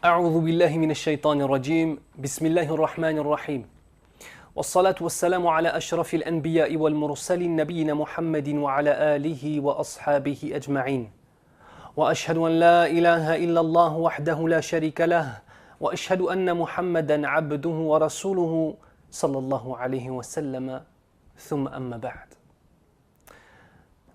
أعوذ بالله من الشيطان الرجيم بسم الله الرحمن الرحيم والصلاة والسلام على أشرف الأنبياء والمرسلين نبينا محمد وعلى آله وأصحابه أجمعين وأشهد أن لا إله إلا الله وحده لا شريك له وأشهد أن محمدا عبده ورسوله صلى الله عليه وسلم ثم أما بعد.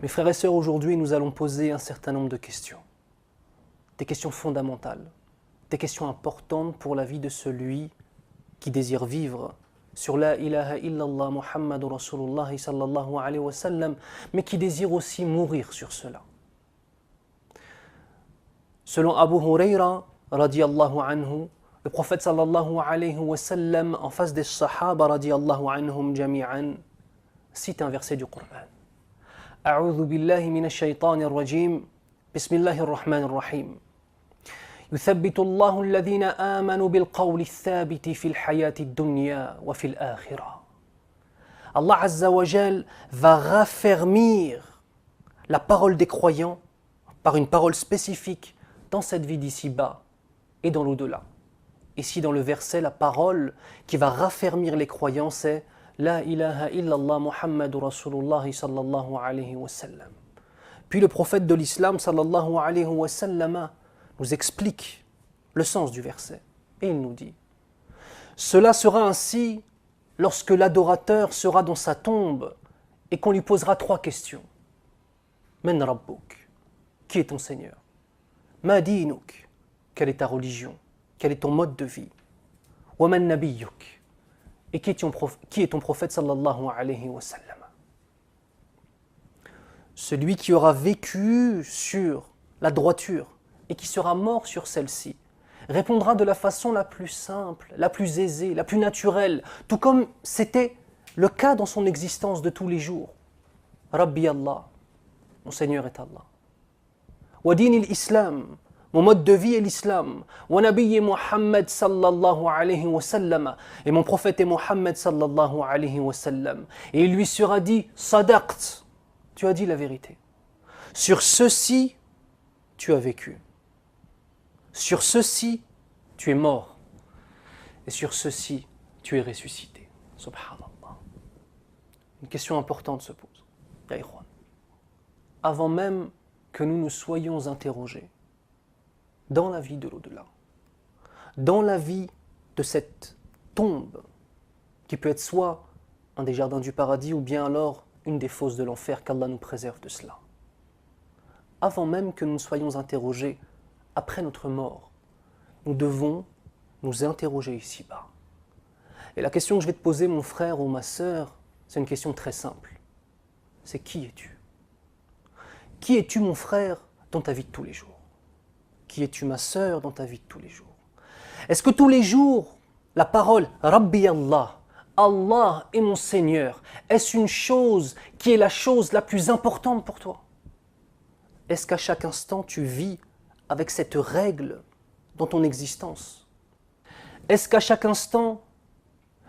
Mes frères et sœurs, aujourd'hui nous allons poser un certain nombre de questions. Des questions fondamentales. Des questions importantes pour la vie de celui qui désire vivre sur la ilaha illallah Muhammadur Rasulullah sallallahu alayhi wa sallam, mais qui désire aussi mourir sur cela. Selon Abu Huraira radiyallahu anhu, le prophète sallallahu alayhi wa sallam, en face des sahaba radiyallahu anhum jami'an, cite un verset du Coran. A'udhu billahi minash shaytanir rajim, bismillahir rahmanir rahim. يثبت الله الذين آمنوا بالقول الثابت في الحياة الدنيا وفي الآخرة. Allah Azza wa Jal va raffermir la parole des croyants par une parole spécifique dans cette vie d'ici-bas et dans l'au-delà. Ici dans le verset, la parole qui va raffermir les croyants, c'est La ilaha illallah Muhammadur Rasulullah sallallahu alayhi wa sallam. Puis le prophète de l'islam sallallahu alayhi wa sallam nous explique le sens du verset. Et il nous dit, cela sera ainsi lorsque l'adorateur sera dans sa tombe et qu'on lui posera trois questions. Men Rabbuk, qui est ton Seigneur? Ma dinuk, quelle est ta religion? Quel est ton mode de vie? Wa man nabiyyuk, et qui est ton prophète sallallahu alayhi wa sallam? Celui qui aura vécu sur la droiture et qui sera mort sur celle-ci, répondra de la façon la plus simple, la plus aisée, la plus naturelle, tout comme c'était le cas dans son existence de tous les jours. Rabbi Allah, mon Seigneur est Allah. Wa din al-Islam, mon mode de vie est l'Islam. Wa nabiyyi Muhammad sallallahu alayhi wa sallam, et mon prophète est Muhammad sallallahu alayhi wa sallam. Et il lui sera dit, sadaqt, tu as dit la vérité. Sur ceci, tu as vécu. Sur ceci, tu es mort. Et sur ceci, tu es ressuscité. Subhanallah. Une question importante se pose. Ya ikhwan. Avant même que nous nous soyons interrogés dans la vie de l'au-delà, dans la vie de cette tombe, qui peut être soit un des jardins du paradis ou bien alors une des fosses de l'enfer, qu'Allah nous préserve de cela. Avant même que nous nous soyons interrogés après notre mort, nous devons nous interroger ici-bas. Et la question que je vais te poser, mon frère ou ma sœur, c'est une question très simple. C'est qui es-tu? Qui es-tu, mon frère, dans ta vie de tous les jours? Qui es-tu, ma sœur, dans ta vie de tous les jours? Est-ce que tous les jours, la parole « Rabbi Allah », Allah est mon Seigneur, est-ce une chose qui est la chose la plus importante pour toi? Est-ce qu'à chaque instant, tu vis avec cette règle dans ton existence? Est-ce qu'à chaque instant,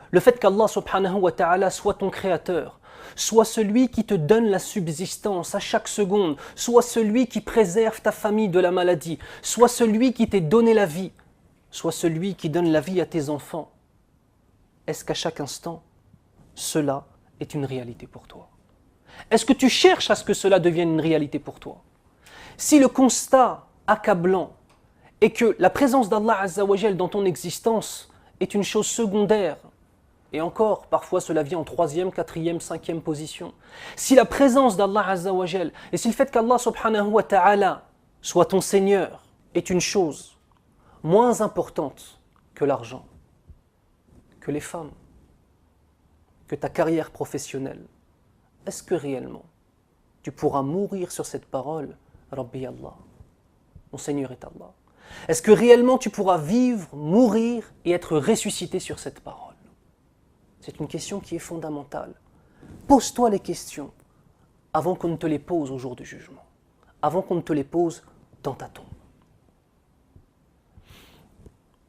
le fait qu'Allah subhanahu wa ta'ala soit ton créateur, soit celui qui te donne la subsistance à chaque seconde, soit celui qui préserve ta famille de la maladie, soit celui qui t'ait donné la vie, soit celui qui donne la vie à tes enfants, est-ce qu'à chaque instant, cela est une réalité pour toi? Est-ce que tu cherches à ce que cela devienne une réalité pour toi? Si le constat accablant et que la présence d'Allah Azza wa Jal dans ton existence est une chose secondaire, et encore, parfois cela vient en troisième, quatrième, cinquième position. Si la présence d'Allah Azza wa Jal, et si le fait qu'Allah subhanahu wa ta'ala soit ton Seigneur, est une chose moins importante que l'argent, que les femmes, que ta carrière professionnelle, est-ce que réellement tu pourras mourir sur cette parole, Rabbi Allah, mon Seigneur est Allah? Est-ce que réellement tu pourras vivre, mourir et être ressuscité sur cette parole? C'est une question qui est fondamentale. Pose-toi les questions avant qu'on ne te les pose au jour du jugement, avant qu'on ne te les pose dans ta tombe.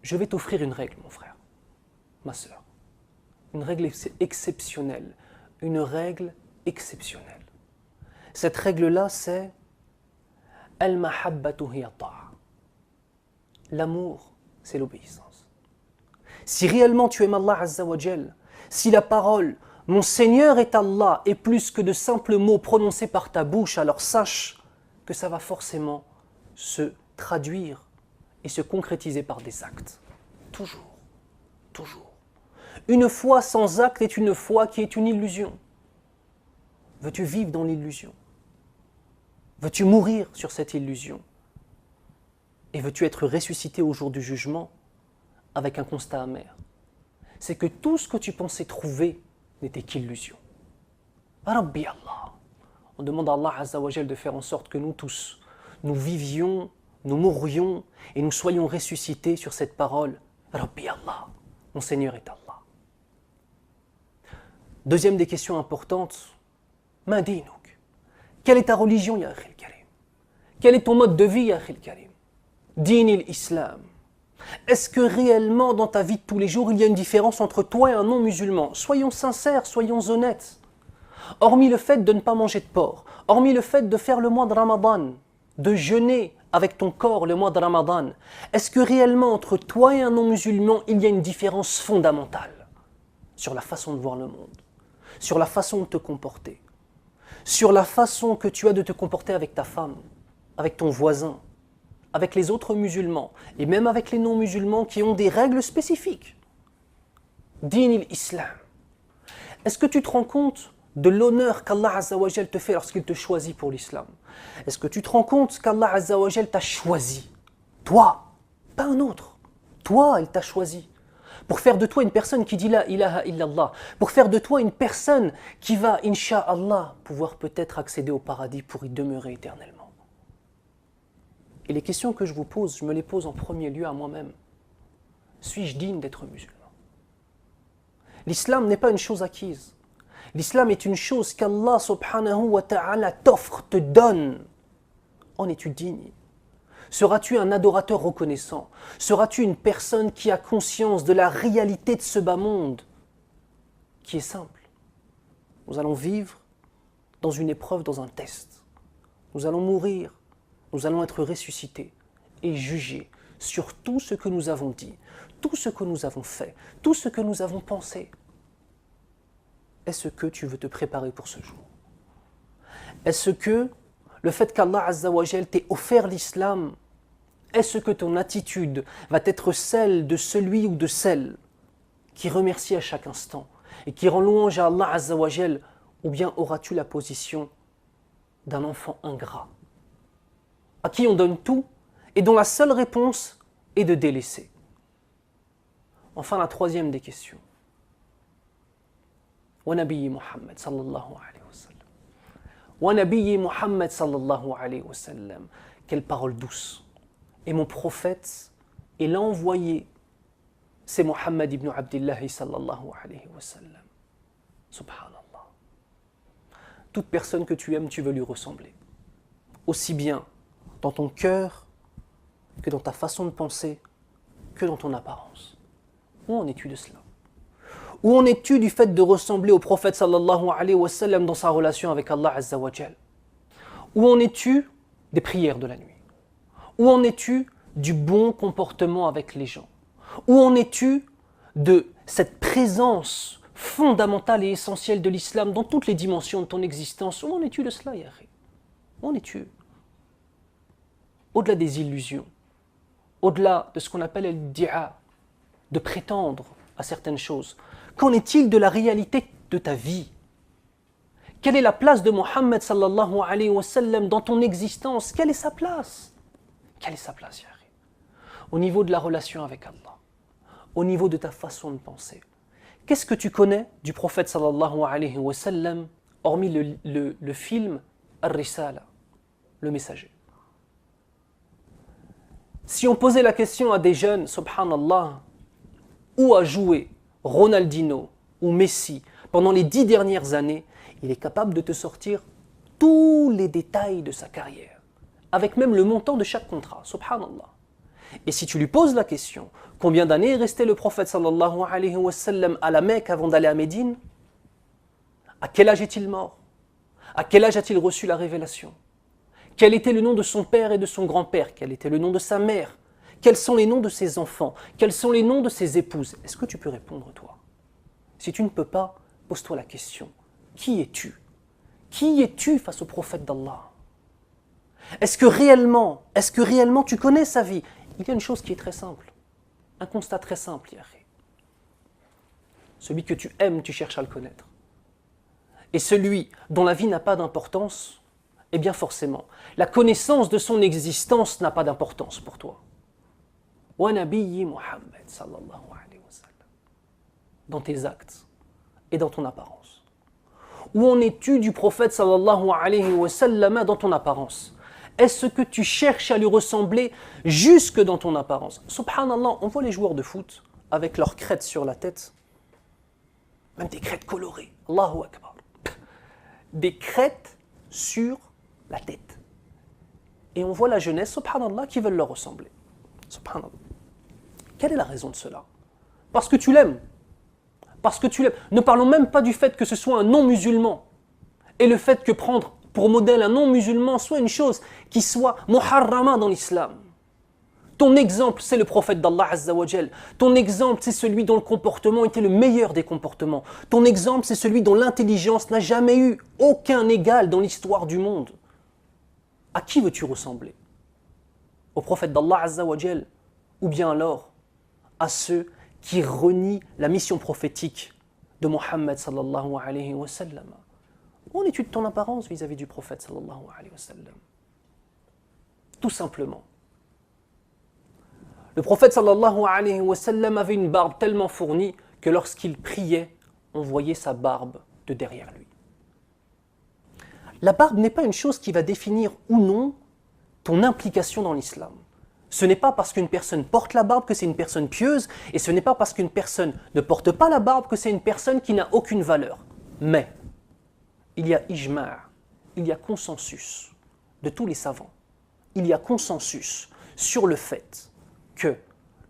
Je vais t'offrir une règle, mon frère, ma sœur. Une règle exceptionnelle. Une règle exceptionnelle. Cette règle-là, c'est Al-mahabbatu hiya ta'a. L'amour c'est l'obéissance. Si réellement tu aimes Allah Azza wa Jal, si la parole « Mon Seigneur est Allah » est plus que de simples mots prononcés par ta bouche, alors sache que ça va forcément se traduire et se concrétiser par des actes. Toujours, toujours. Une foi sans acte est une foi qui est une illusion. Veux-tu vivre dans l'illusion? Veux-tu mourir sur cette illusion? Et veux-tu être ressuscité au jour du jugement avec un constat amer? C'est que tout ce que tu pensais trouver n'était qu'illusion. Rabbi Allah. On demande à Allah Azza wa Jal de faire en sorte que nous tous, nous vivions, nous mourions et nous soyons ressuscités sur cette parole. Rabbi Allah. Mon Seigneur est Allah. Deuxième des questions importantes. Ma dinuk. Quelle est ta religion, ya akhil karim? Quel est ton mode de vie, ya akhil karim? Dinil Islam. Est-ce que réellement dans ta vie de tous les jours, il y a une différence entre toi et un non-musulman? Soyons sincères, soyons honnêtes. Hormis le fait de ne pas manger de porc, hormis le fait de faire le mois de Ramadan, de jeûner avec ton corps le mois de Ramadan, est-ce que réellement entre toi et un non-musulman, il y a une différence fondamentale sur la façon de voir le monde, sur la façon de te comporter, sur la façon que tu as de te comporter avec ta femme, avec ton voisin, avec les autres musulmans et même avec les non-musulmans qui ont des règles spécifiques. Din l'Islam. Est-ce que tu te rends compte de l'honneur qu'Allah Azza wa Jal te fait lorsqu'il te choisit pour l'islam? Est-ce que tu te rends compte qu'Allah Azza wa Jal t'a choisi? Toi, pas un autre. Toi, il t'a choisi. Pour faire de toi une personne qui dit la ilaha illallah. Pour faire de toi une personne qui va, incha'Allah, pouvoir peut-être accéder au paradis pour y demeurer éternellement. Et les questions que je vous pose, je me les pose en premier lieu à moi-même. Suis-je digne d'être musulman? L'islam n'est pas une chose acquise. L'islam est une chose qu'Allah subhanahu wa ta'ala t'offre, te donne. En es-tu digne? Seras-tu un adorateur reconnaissant? Seras-tu une personne qui a conscience de la réalité de ce bas monde qui est simple? Nous allons vivre dans une épreuve, dans un test. Nous allons mourir. Nous allons être ressuscités et jugés sur tout ce que nous avons dit, tout ce que nous avons fait, tout ce que nous avons pensé. Est-ce que tu veux te préparer pour ce jour? Est-ce que le fait qu'Allah Azza wa Jal t'ait offert l'islam, est-ce que ton attitude va être celle de celui ou de celle qui remercie à chaque instant et qui rend louange à Allah Azza wa Jal, ou bien auras-tu la position d'un enfant ingrat à qui on donne tout et dont la seule réponse est de délaisser? Enfin, la troisième des questions. Wa Nabiyyi Muhammad sallallahu alayhi wa sallam. Wa Nabiyyi Muhammad sallallahu alayhi wa sallam. Quelle parole douce. Et mon prophète, et l'envoyé, c'est Muhammad ibn Abdillah sallallahu alayhi wa sallam. Subhanallah. Toute personne que tu aimes, tu veux lui ressembler. Aussi bien dans ton cœur, que dans ta façon de penser, que dans ton apparence. Où en es-tu de cela? Où en es-tu du fait de ressembler au prophète sallallahu alayhi wa sallam dans sa relation avec Allah Azza wa Jal? Où en es-tu des prières de la nuit? Où en es-tu du bon comportement avec les gens? Où en es-tu de cette présence fondamentale et essentielle de l'islam dans toutes les dimensions de ton existence? Où en es-tu de cela, Yahri? Où en es-tu? Au-delà des illusions, au-delà de ce qu'on appelle l'iddia, de prétendre à certaines choses, qu'en est-il de la réalité de ta vie? Quelle est la place de Muhammad sallallahu alayhi wa sallam dans ton existence? Quelle est sa place? Quelle est sa place, Yahri? Au niveau de la relation avec Allah, au niveau de ta façon de penser. Qu'est-ce que tu connais du prophète sallallahu alayhi wa sallam, hormis le film Ar-Risala, le messager? Si on posait la question à des jeunes, subhanallah, où a joué Ronaldinho ou Messi pendant les 10 dernières années, il est capable de te sortir tous les détails de sa carrière, avec même le montant de chaque contrat, subhanallah. Et si tu lui poses la question, combien d'années est resté le prophète sallallahu alayhi wa sallam à la Mecque avant d'aller à Médine? À quel âge est-il mort? À quel âge a-t-il reçu la révélation? Quel était le nom de son père et de son grand-père? Quel était le nom de sa mère? Quels sont les noms de ses enfants? Quels sont les noms de ses épouses? Est-ce que tu peux répondre, toi? Si tu ne peux pas, pose-toi la question. Qui es-tu? Qui es-tu face au prophète d'Allah? Est-ce que réellement tu connais sa vie? Il y a une chose qui est très simple. Un constat très simple, Yahé. Celui que tu aimes, tu cherches à le connaître. Et celui dont la vie n'a pas d'importance, eh bien forcément, la connaissance de son existence n'a pas d'importance pour toi. Wa nabiyyi Muhammad sallallahu alayhi wa sallam. Dans tes actes et dans ton apparence. Où en es-tu du prophète sallallahu alayhi wa sallam dans ton apparence? Est-ce que tu cherches à lui ressembler jusque dans ton apparence? Subhanallah, on voit les joueurs de foot avec leurs crêtes sur la tête, même des crêtes colorées. Allahu Akbar. Des crêtes sur la tête. Et on voit la jeunesse, subhanallah, qui veulent leur ressembler. Subhanallah. Quelle est la raison de cela? Parce que tu l'aimes. Parce que tu l'aimes. Ne parlons même pas du fait que ce soit un non-musulman. Et le fait que prendre pour modèle un non-musulman soit une chose qui soit muharrama dans l'islam. Ton exemple, c'est le prophète d'Allah Azza wa Jal. Ton exemple, c'est celui dont le comportement était le meilleur des comportements. Ton exemple, c'est celui dont l'intelligence n'a jamais eu aucun égal dans l'histoire du monde. À qui veux-tu ressembler? Au prophète d'Allah Azza wa Jal? Ou bien alors à ceux qui renient la mission prophétique de Muhammad sallallahu alayhi wa sallam? Où en es-tu de ton apparence vis-à-vis du prophète sallallahu alayhi wa sallam? Tout simplement. Le prophète sallallahu alayhi wa sallam avait une barbe tellement fournie que lorsqu'il priait, on voyait sa barbe de derrière lui. La barbe n'est pas une chose qui va définir ou non ton implication dans l'islam. Ce n'est pas parce qu'une personne porte la barbe que c'est une personne pieuse, et ce n'est pas parce qu'une personne ne porte pas la barbe que c'est une personne qui n'a aucune valeur. Mais il y a ijma', il y a consensus de tous les savants. Il y a consensus sur le fait que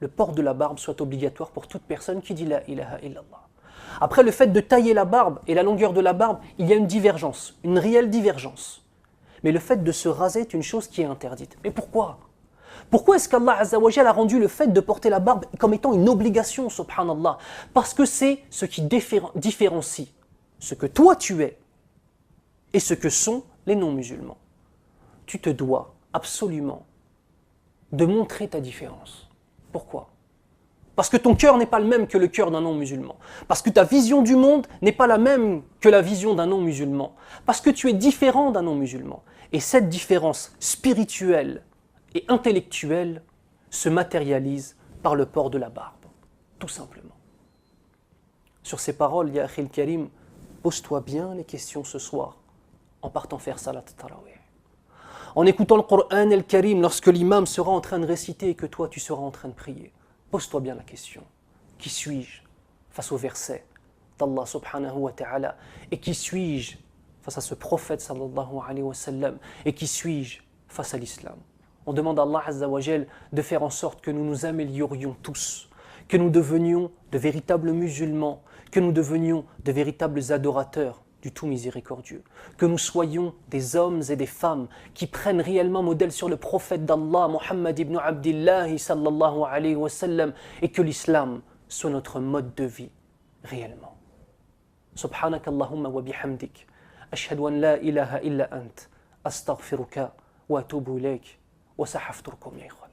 le port de la barbe soit obligatoire pour toute personne qui dit la ilaha illallah. Après, le fait de tailler la barbe et la longueur de la barbe, il y a une divergence, une réelle divergence. Mais le fait de se raser est une chose qui est interdite. Mais pourquoi? Pourquoi est-ce qu'Allah Azza wa Jal a rendu le fait de porter la barbe comme étant une obligation, subhanallah? Parce que c'est ce qui différencie ce que toi tu es et ce que sont les non-musulmans. Tu te dois absolument de montrer ta différence. Pourquoi? Parce que ton cœur n'est pas le même que le cœur d'un non-musulman. Parce que ta vision du monde n'est pas la même que la vision d'un non-musulman. Parce que tu es différent d'un non-musulman. Et cette différence spirituelle et intellectuelle se matérialise par le port de la barbe. Tout simplement. Sur ces paroles, ya Akhil Karim, pose-toi bien les questions ce soir en partant faire Salat Tarawih. En écoutant le Coran el-Karim lorsque l'imam sera en train de réciter et que toi tu seras en train de prier. Pose-toi bien la question. Qui suis-je face au verset d'Allah subhanahu wa ta'ala? Et qui suis-je face à ce prophète sallallahu alayhi wa sallam? Et qui suis-je face à l'islam? On demande à Allah Azza wa Jal de faire en sorte que nous nous améliorions tous, que nous devenions de véritables musulmans, que nous devenions de véritables adorateurs du tout miséricordieux, que nous soyons des hommes et des femmes qui prennent réellement modèle sur le prophète d'Allah, Muhammad ibn Abdillah sallallahu alayhi wa sallam, et que l'islam soit notre mode de vie réellement. Subhanak Allahumma wa bihamdik, ashhadu an la ilaha illa ant, astaghfiruka wa atubu ilayk, wa sahafturkum ya ikhwan.